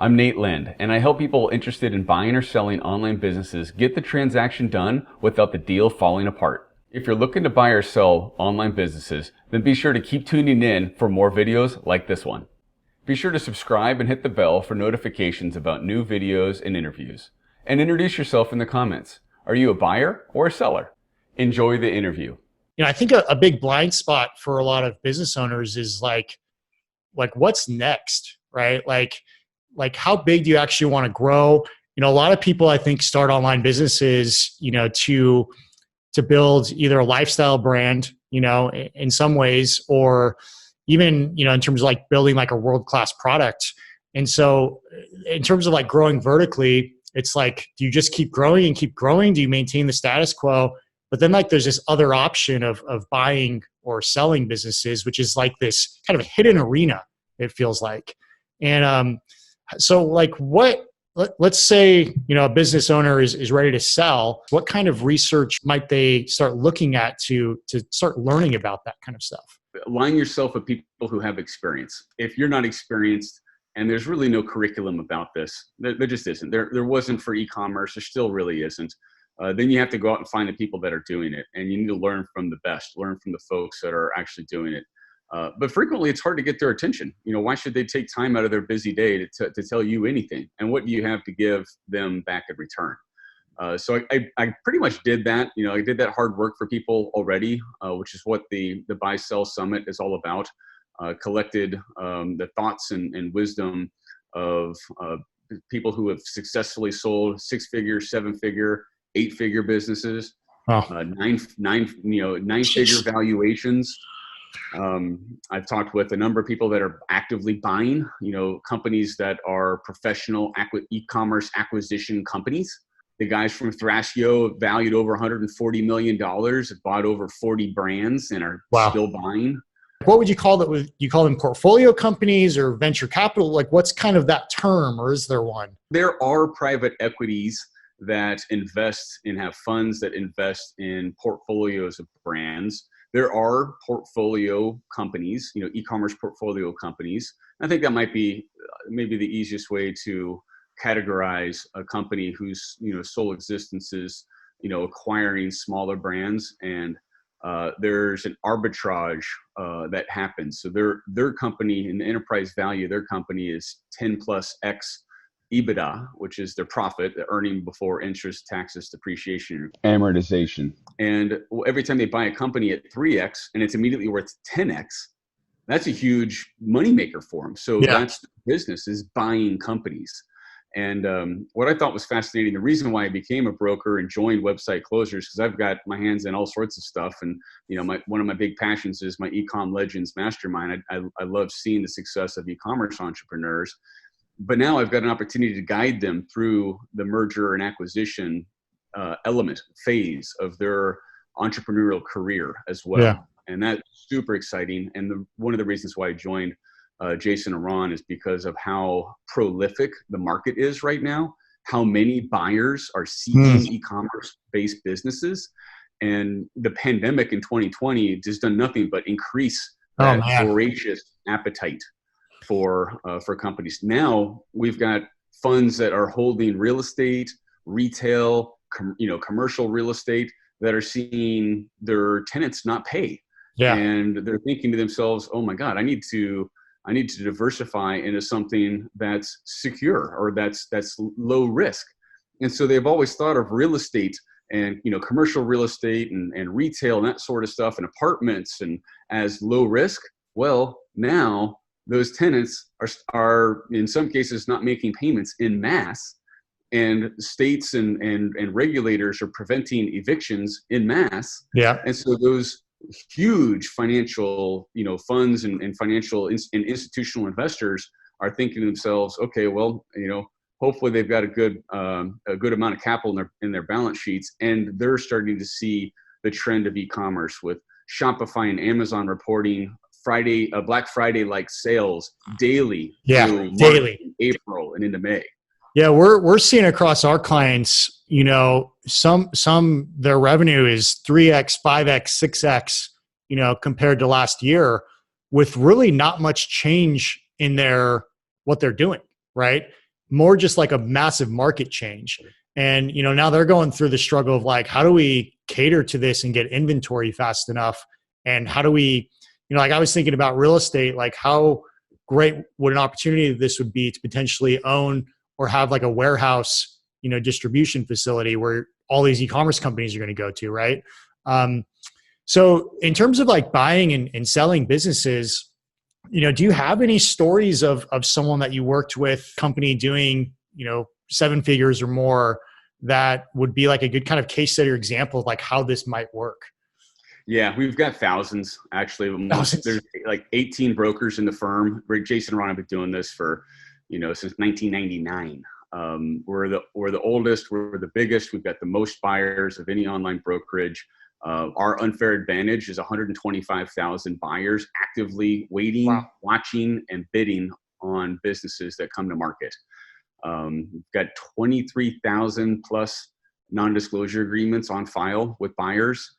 I'm Nate Lind, and I help people interested in buying or selling online businesses get the transaction done without the deal falling apart. If you're looking to buy or sell online businesses, then be sure to keep tuning in for more videos like this one. Be sure to subscribe and hit the bell for notifications about new videos and interviews. And introduce yourself in the comments. Are you a buyer or a seller? Enjoy the interview. I think a big blind spot for a lot of business owners is like what's next, right? Like how big do you actually want to grow? A lot of people I think start online businesses, to build either a lifestyle brand, in some ways, or even, in terms of like building like a world-class product. And so in terms of like growing vertically, it's like, do you just keep growing and keep growing? Do you maintain the status quo? But then like there's this other option of buying or selling businesses, which is like this kind of hidden arena, it feels like. And so like let's say, a business owner is ready to sell. What kind of research might they start looking at to start learning about that kind of stuff? Align yourself with people who have experience. If you're not experienced, and there's really no curriculum about this, there just isn't. There wasn't for e-commerce. There still really isn't. Then you have to go out and find the people that are doing it, and you need to learn from the best, learn from the folks that are actually doing it. But frequently it's hard to get their attention. Why should they take time out of their busy day to tell you anything? And what do you have to give them back in return? So I pretty much did that. I did that hard work for people already, which is what the Buy Sell Summit is all about. Collected the thoughts and wisdom of people who have successfully sold 6-figure, 7-figure, 8-figure businesses, nine-figure valuations. I've talked with a number of people that are actively buying, companies that are professional e-commerce acquisition companies. The guys from Thrasio valued over $140 million, bought over 40 brands and are still buying. What would you call that? Would you call them portfolio companies or venture capital? Like what's kind of that term, or is there one? There are private equities that invest and have funds that invest in portfolios of brands. There are portfolio companies, e-commerce portfolio companies. I think that might be maybe the easiest way to categorize a company whose sole existence is acquiring smaller brands, and there's an arbitrage that happens. So their company, in the enterprise value, their company is 10 plus X EBITDA, which is their profit, the earning before interest, taxes, depreciation, amortization. And every time they buy a company at 3X and it's immediately worth 10X, that's a huge moneymaker for them. So that's the business, is buying companies. And what I thought was fascinating, the reason why I became a broker and joined Website Closers, because I've got my hands in all sorts of stuff. And, one of my big passions is my Ecom Legends Mastermind. I love seeing the success of e-commerce entrepreneurs. But now I've got an opportunity to guide them through the merger and acquisition element phase of their entrepreneurial career as well. Yeah. And that's super exciting. And one of the reasons why I joined Jason Aron is because of how prolific the market is right now, how many buyers are seeking e-commerce based businesses. And the pandemic in 2020 has done nothing but increase that voracious appetite for companies. Now we've got funds that are holding real estate, retail, commercial real estate that are seeing their tenants not pay. Yeah. And they're thinking to themselves, oh my God, I need to diversify into something that's secure or that's low risk. And so they've always thought of real estate and, commercial real estate and retail and that sort of stuff and apartments and as low risk. Well, now those tenants are in some cases not making payments in mass, and states and regulators are preventing evictions in mass. Yeah. And so those huge financial, funds and financial and institutional investors are thinking to themselves, okay, well, hopefully they've got a good amount of capital in their balance sheets, and they're starting to see the trend of e-commerce with Shopify and Amazon reporting Black Friday like sales daily. Yeah, through daily, March, April, and into May. Yeah, we're seeing across our clients, some their revenue is 3x, 5x, 6x, compared to last year, with really not much change in what they're doing, right? more just like a massive market change. And, you know, now they're going through the struggle of like, how do we cater to this and get inventory fast enough? And how do we, you know, like I was thinking about real estate, like how great would an opportunity this would be to potentially own or have like a warehouse, you know, distribution facility where all these e-commerce companies are going to go to, right? So in terms of like buying and selling businesses, you know, do you have any stories of someone that you worked with, company doing, you know, 7 figures or more, that would be like a good kind of case study or example of like how this might work? Yeah, we've got thousands actually. Thousands. There's like 18 brokers in the firm. Jason and Ron have been doing this for, you know, since 1999. We're the oldest. We're the biggest. We've got the most buyers of any online brokerage. Our unfair advantage is 125,000 buyers actively waiting, Wow. watching, and bidding on businesses that come to market. We've got 23,000 plus non-disclosure agreements on file with buyers.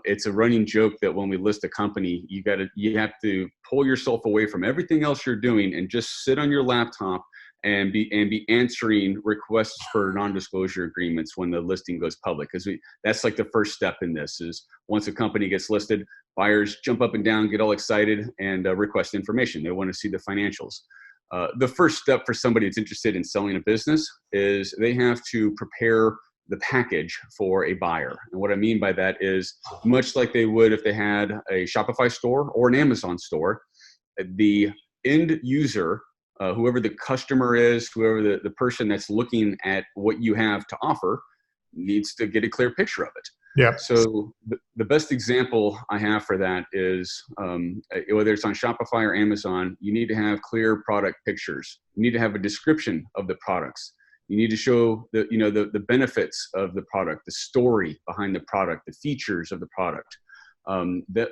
It's a running joke that when we list a company, you have to pull yourself away from everything else you're doing and just sit on your laptop and be answering requests for non-disclosure agreements when the listing goes public. Because that's like the first step in this is once a company gets listed, buyers jump up and down, get all excited, and request information. They want to see the financials. The first step for somebody that's interested in selling a business is they have to prepare the package for a buyer. And what I mean by that is much like they would if they had a Shopify store or an Amazon store, the end user, whoever the customer is, whoever the person that's looking at what you have to offer, needs to get a clear picture of it. Yeah. So the best example I have for that is whether it's on Shopify or Amazon, you need to have clear product pictures. You need to have a description of the products. You need to show the benefits of the product, the story behind the product, the features of the product.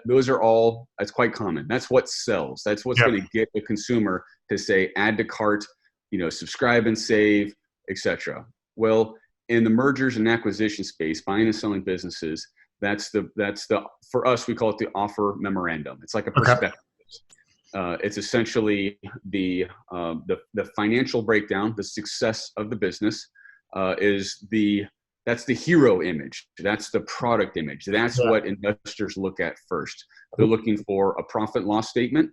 Those are all, that's quite common. That's what sells. That's what's going to get the consumer to say, add to cart, subscribe and save, etc. Well, in the mergers and acquisition space, buying and selling businesses, that's the for us, we call it the offer memorandum. It's like a prospectus. It's essentially the financial breakdown, the success of the business that's the hero image. That's the product image. That's what investors look at first. They're looking for a profit loss statement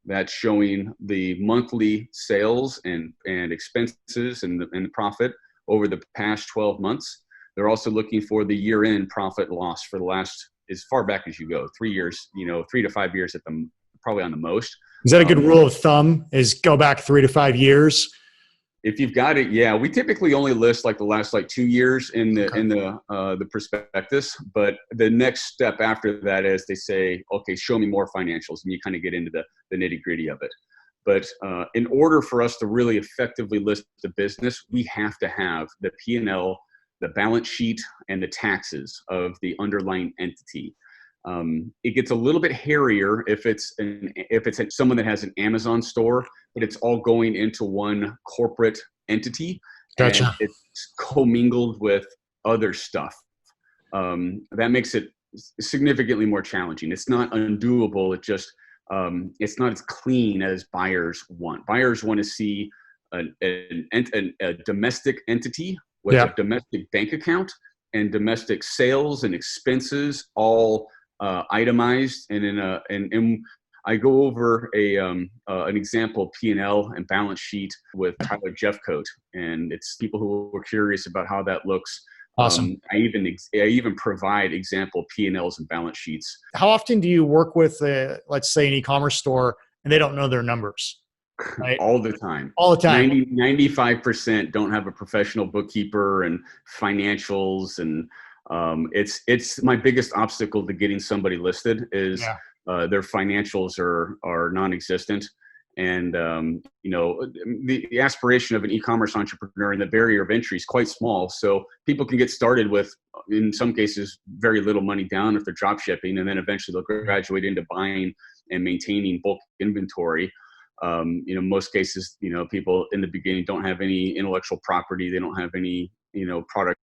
that's showing the monthly sales and expenses and the profit over the past 12 months. They're also looking for the year-end profit loss for the last, as far back as you go, 3 years, 3 to 5 years probably on the most. Is that a good rule of thumb, is go back 3 to 5 years? If you've got it, yeah. We typically only list like the last 2 years in the prospectus, but the next step after that is they say, okay, show me more financials, and you kind of get into the nitty gritty of it. But in order for us to really effectively list the business, we have to have the P&L, the balance sheet, and the taxes of the underlying entity. It gets a little bit hairier if it's someone that has an Amazon store, but it's all going into one corporate entity. Gotcha. And it's commingled with other stuff. That makes it significantly more challenging. It's not undoable. It just it's not as clean as buyers want. Buyers want to see a domestic entity with a domestic bank account and domestic sales and expenses all itemized, and I go over an example P&L and balance sheet with Tyler Jeffcoat, and it's people who are curious about how that looks. Awesome. I even provide example P&Ls and balance sheets. How often do you work with, let's say, an e-commerce store and they don't know their numbers? Right? All the time. 95% don't have a professional bookkeeper and financials, and it's my biggest obstacle to getting somebody listed is their financials are non-existent. And, the aspiration of an e-commerce entrepreneur and the barrier of entry is quite small. So people can get started with, in some cases, very little money down if they're drop shipping, and then eventually they'll graduate into buying and maintaining bulk inventory. Most cases, people in the beginning don't have any intellectual property. They don't have any, product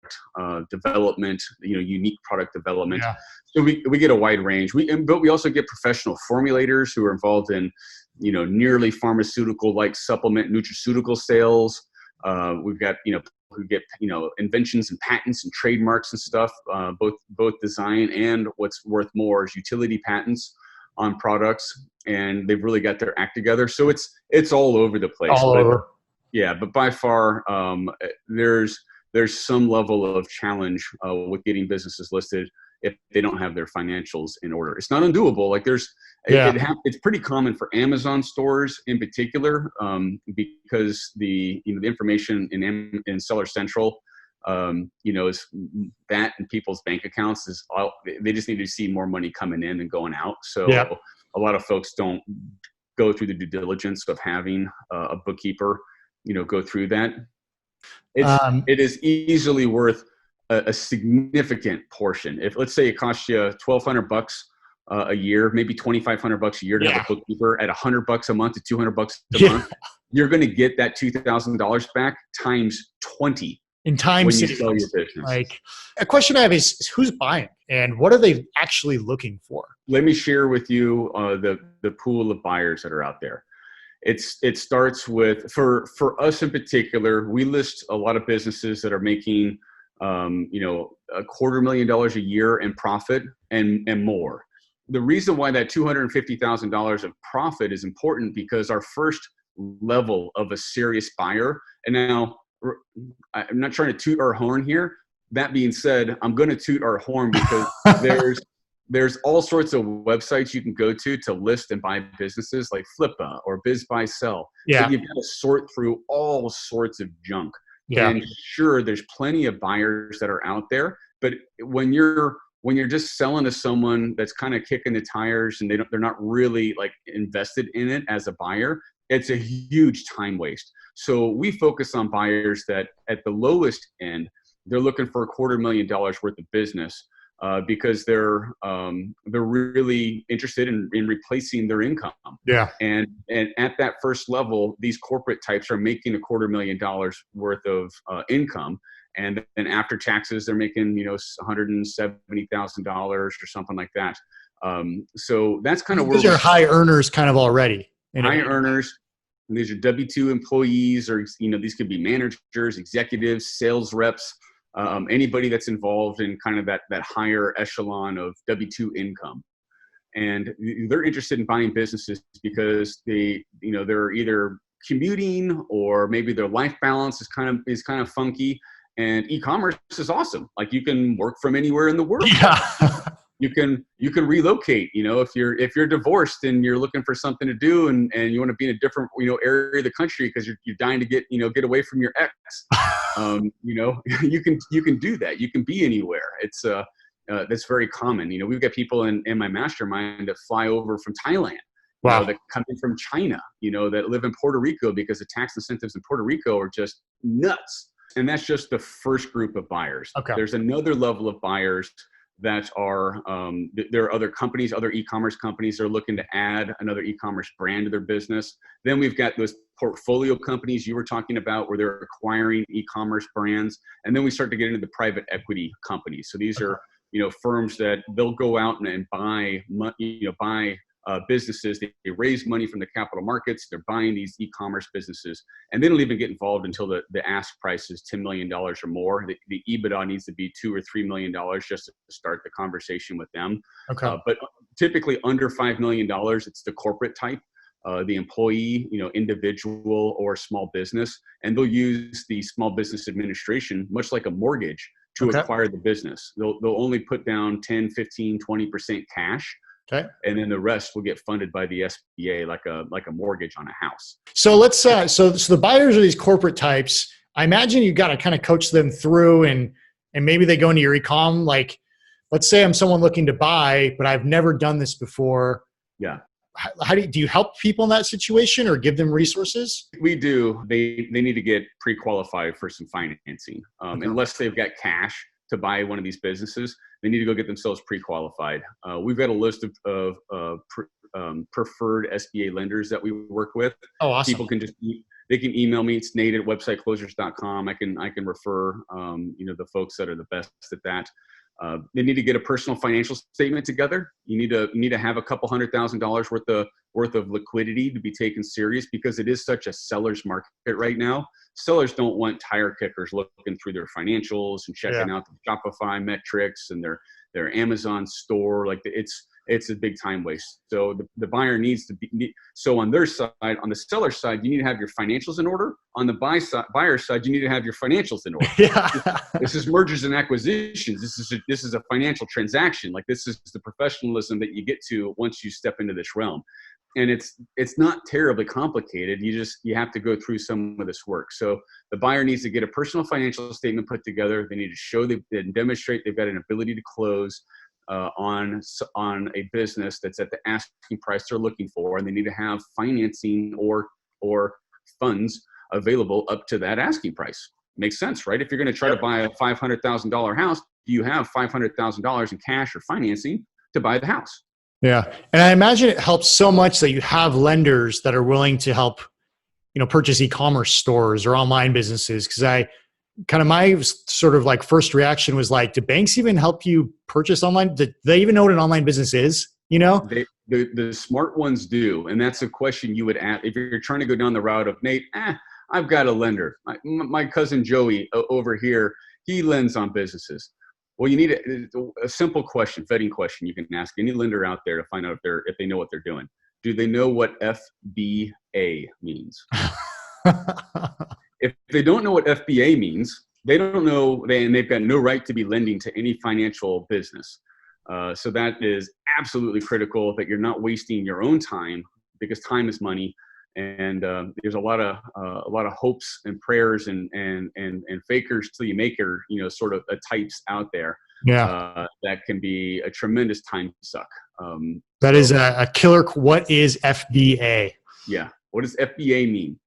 development, unique product development. Yeah. So we get a wide range. But we also get professional formulators who are involved in, nearly pharmaceutical like supplement nutraceutical sales. We've got, who get, inventions and patents and trademarks and stuff, both design and what's worth more is utility patents on products. And they've really got their act together. So it's all over the place. All over. Yeah, but by far, there's some level of challenge with getting businesses listed if they don't have their financials in order. It's not undoable. Like it's pretty common for Amazon stores in particular, because the information in Seller Central, is that in people's bank accounts is all, they just need to see more money coming in than going out. So a lot of folks don't go through the due diligence of having a bookkeeper, go through that. It is easily worth a significant portion. If let's say it costs you $1,200 a year, maybe $2,500 a year to have a bookkeeper at $100 a month to $200 a month, you're going to get that $2,000 back times 20 in time when you sell your business. Like, a question I have is who's buying and what are they actually looking for? Let me share with you the pool of buyers that are out there. It starts with, for us in particular, we list a lot of businesses that are making $250,000 a year in profit and more. The reason why that $250,000 of profit is important because our first level of a serious buyer, and now I'm not trying to toot our horn here. That being said, I'm going to toot our horn because there's all sorts of websites you can go to list and buy businesses like Flippa or Biz Buy Sell. Yeah. So you've got to sort through all sorts of junk. Yeah. And sure, there's plenty of buyers that are out there, but when you're just selling to someone that's kind of kicking the tires and they're not really like invested in it as a buyer, it's a huge time waste. So we focus on buyers that at the lowest end, they're looking for $250,000 worth of business. Because they're really interested in replacing their income. Yeah. And at that first level, these corporate types are making $250,000 worth of income. And then after taxes, they're making, $170,000 or something like that. So that's kind of where these are high earners kind of already. High earners. And these are W-2 employees, or, these could be managers, executives, sales reps. Anybody that's involved in kind of that higher echelon of W-2 income. And they're interested in buying businesses because they're either commuting or maybe their life balance is kind of funky. And e-commerce is awesome. Like you can work from anywhere in the world. Yeah. You can relocate, if you're divorced and you're looking for something to do and you want to be in a different, area of the country because you're dying to get away from your ex. You can do that. You can be anywhere. It's that's very common. We've got people in my mastermind that fly over from Thailand. Wow. That come in from China, that live in Puerto Rico because the tax incentives in Puerto Rico are just nuts. And that's just the first group of buyers. Okay. There's another level of buyers that are, there are other companies, other e-commerce companies that are looking to add another e-commerce brand to their business. Then we've got those portfolio companies you were talking about where they're acquiring e-commerce brands. And then we start to get into the private equity companies. So these are, firms that they'll go out and buy businesses. They raise money from the capital markets. They're buying these e-commerce businesses, and they don't even get involved until the ask price is $10 million or more. The EBITDA needs to be $2 or $3 million just to start the conversation with them. Okay. But typically under $5 million, it's the corporate type, the employee, individual or small business, and they'll use the Small Business Administration, much like a mortgage, to acquire the business. They'll only put down 10, 15, 20% cash. Okay. And then the rest will get funded by the SBA, like a mortgage on a house. So let's so the buyers are these corporate types. I imagine you've got to kind of coach them through and maybe they go into your e-com. Like, let's say I'm someone looking to buy, but I've never done this before. Yeah. How do you help people in that situation or give them resources? We do. They need to get pre-qualified for some financing, unless they've got cash to buy one of these businesses. They need to go get themselves pre-qualified. We've got a list of preferred SBA lenders that we work with. Oh, awesome. People can they can email me. It's Nate@websiteclosers.com. I can refer the folks that are the best at that. They need to get a personal financial statement together. You need to have a couple $100,000 worth of liquidity to be taken serious, because it is such a seller's market right now. Sellers don't want tire kickers looking through their financials and checking out the Shopify metrics and their Amazon store. Like it's a big time waste. So the buyer needs to be, so on their side, on the seller side, you need to have your financials in order. On the buyer side, you need to have your financials in order. Yeah. This is mergers and acquisitions. This is a financial transaction. Like, this is the professionalism that you get to once you step into this realm. And it's not terribly complicated. You have to go through some of this work. So the buyer needs to get a personal financial statement put together. They need to show and demonstrate they've got an ability to close on a business that's at the asking price they're looking for, and they need to have financing or funds available up to that asking price. Makes sense, right? If you're going to try to buy a $500,000 house, you have $500,000 in cash or financing to buy the house. Yeah. And I imagine it helps so much that you have lenders that are willing to help, purchase e-commerce stores or online businesses. Cause my sort of like first reaction was like, do banks even help you purchase online? Do they even know what an online business is? The smart ones do. And that's a question you would ask if you're trying to go down the route of, Nate, I've got a lender. My cousin Joey over here, he lends on businesses. Well, you need a simple question, vetting question you can ask any lender out there to find out if they know what they're doing. Do they know what FBA means? If they don't know what FBA means, they don't know, and they've got no right to be lending to any financial business. So that is absolutely critical, that you're not wasting your own time, because time is money. And there's a lot of hopes and prayers and fakers till you make her, sort of types out there. Yeah, that can be a tremendous time suck. That is a killer. What is FBA? Yeah, what does FBA mean?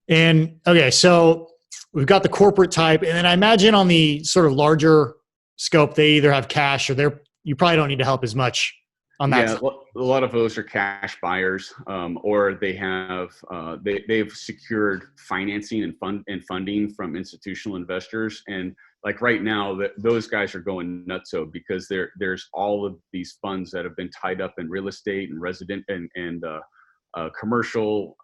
And okay, so we've got the corporate type, and then I imagine on the sort of larger scope, they either have cash or you probably don't need to help as much on that. Yeah, a lot of those are cash buyers, or they have they've secured financing and funding from institutional investors. And like right now, those guys are going nutso, because there's all of these funds that have been tied up in real estate and resident and commercial,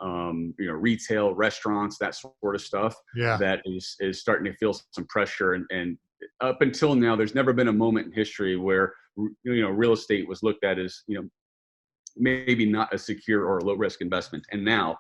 retail, restaurants, that sort of stuff. Yeah, that is starting to feel some pressure. And up until now, there's never been a moment in history where real estate was looked at as maybe not a secure or a low risk investment, and now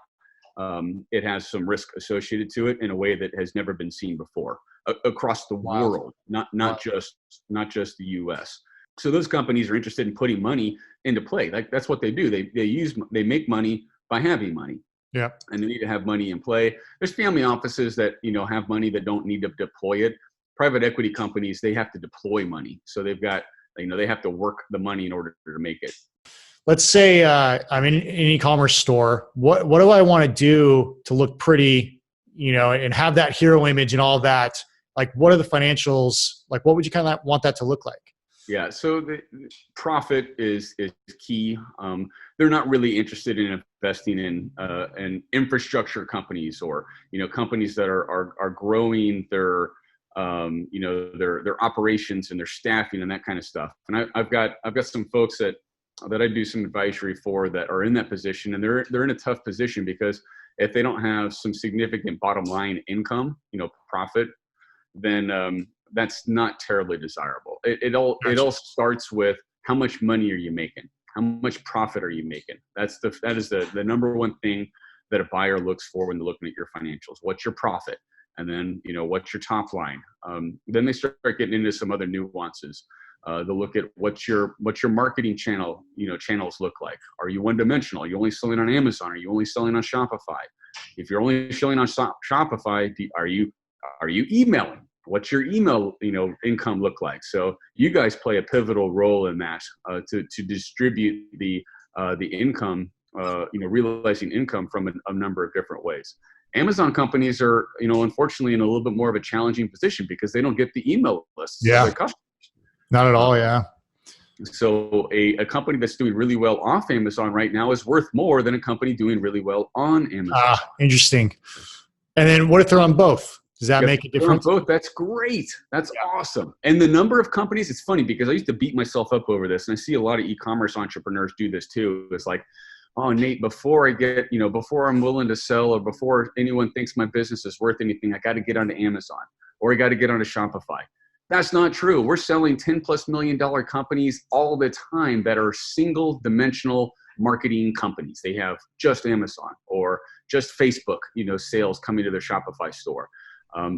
it has some risk associated to it in a way that has never been seen before across the world, not just the U.S. So those companies are interested in putting money into play. Like, that's what they do. They make money by having money. Yeah. And they need to have money in play. There's family offices that have money that don't need to deploy it. Private equity companies, they have to deploy money. So they've got, they have to work the money in order to make it. Let's say I'm in an e-commerce store. What do I want to do to look pretty, and have that hero image and all that? Like, what are the financials? Like, what would you kind of want that to look like? Yeah, so the profit is key. They're not really interested in investing in infrastructure companies or companies that are growing their operations and their staffing and that kind of stuff. And I've got some folks that I do some advisory for that are in that position, and they're in a tough position, because if they don't have some significant bottom line income, profit, then that's not terribly desirable. It all starts with, how much money are you making? How much profit are you making? That is the number one thing that a buyer looks for when they're looking at your financials. What's your profit? And then, what's your top line? Then they start getting into some other nuances. They'll look at what's your marketing channels look like. Are you one dimensional? Are you only selling on Amazon? Are you only selling on Shopify? If you're only selling on Shopify, are you emailing? What's your email, income look like? So you guys play a pivotal role in that, to distribute the income, realizing income from a number of different ways. Amazon companies are, unfortunately, in a little bit more of a challenging position, because they don't get the email lists of their customers. Not at all, yeah. So a company that's doing really well off Amazon right now is worth more than a company doing really well on Amazon. Interesting. And then what if they're on both? Does that make a difference? Both. That's great. That's awesome. And the number of companies, it's funny because I used to beat myself up over this, and I see a lot of e-commerce entrepreneurs do this too. It's like, oh, Nate, before I'm willing to sell, or before anyone thinks my business is worth anything, I got to get onto Amazon, or I got to get onto Shopify. That's not true. We're selling $10+ million companies all the time that are single dimensional marketing companies. They have just Amazon or just Facebook, sales coming to their Shopify store.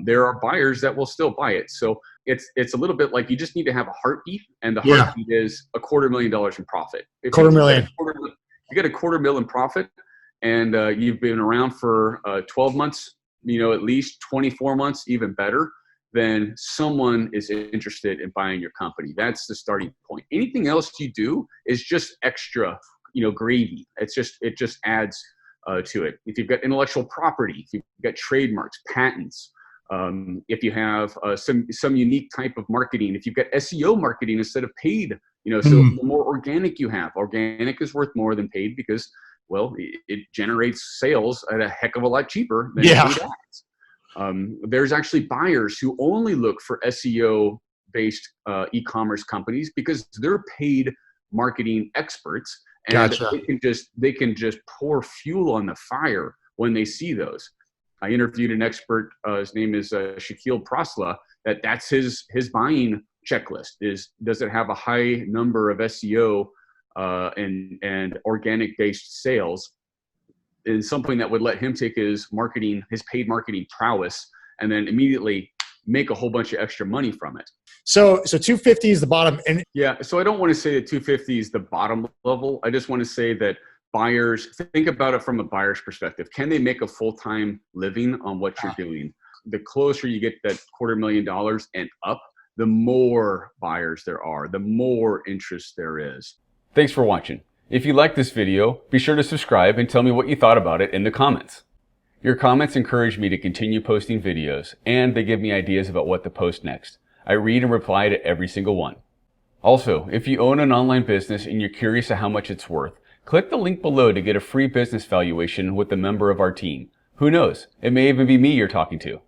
There are buyers that will still buy it. So it's a little bit like you just need to have a heartbeat, and the heartbeat is $250,000 in profit. If $250,000. You get $250,000 in profit, and you've been around for 12 months, at least 24 months, even better, then someone is interested in buying your company. That's the starting point. Anything else you do is just extra, gravy. It just adds to it. If you've got intellectual property, if you've got trademarks, patents, if you have some unique type of marketing, if you've got SEO marketing instead of paid, so the more organic you have, organic is worth more than paid because, well, it generates sales at a heck of a lot cheaper than paid ads. There's actually buyers who only look for SEO-based e-commerce companies because they're paid marketing experts, and they can just pour fuel on the fire when they see those. I interviewed an expert. His name is Shaquille Prosla. That's his buying checklist. Does it have a high number of SEO and organic-based sales? Is something that would let him take his paid marketing prowess, and then immediately make a whole bunch of extra money from it. So 250 is the bottom. And so I don't want to say that 250 is the bottom level. I just want to say that buyers, think about it from a buyer's perspective. Can they make a full-time living on what you're doing? The closer you get that $250,000 and up, the more buyers there are, the more interest there is. Thanks for watching. If you liked this video, be sure to subscribe and tell me what you thought about it in the comments. Your comments encourage me to continue posting videos, and they give me ideas about what to post next. I read and reply to every single one. Also, if you own an online business and you're curious of how much it's worth, click the link below to get a free business valuation with a member of our team. Who knows? It may even be me you're talking to.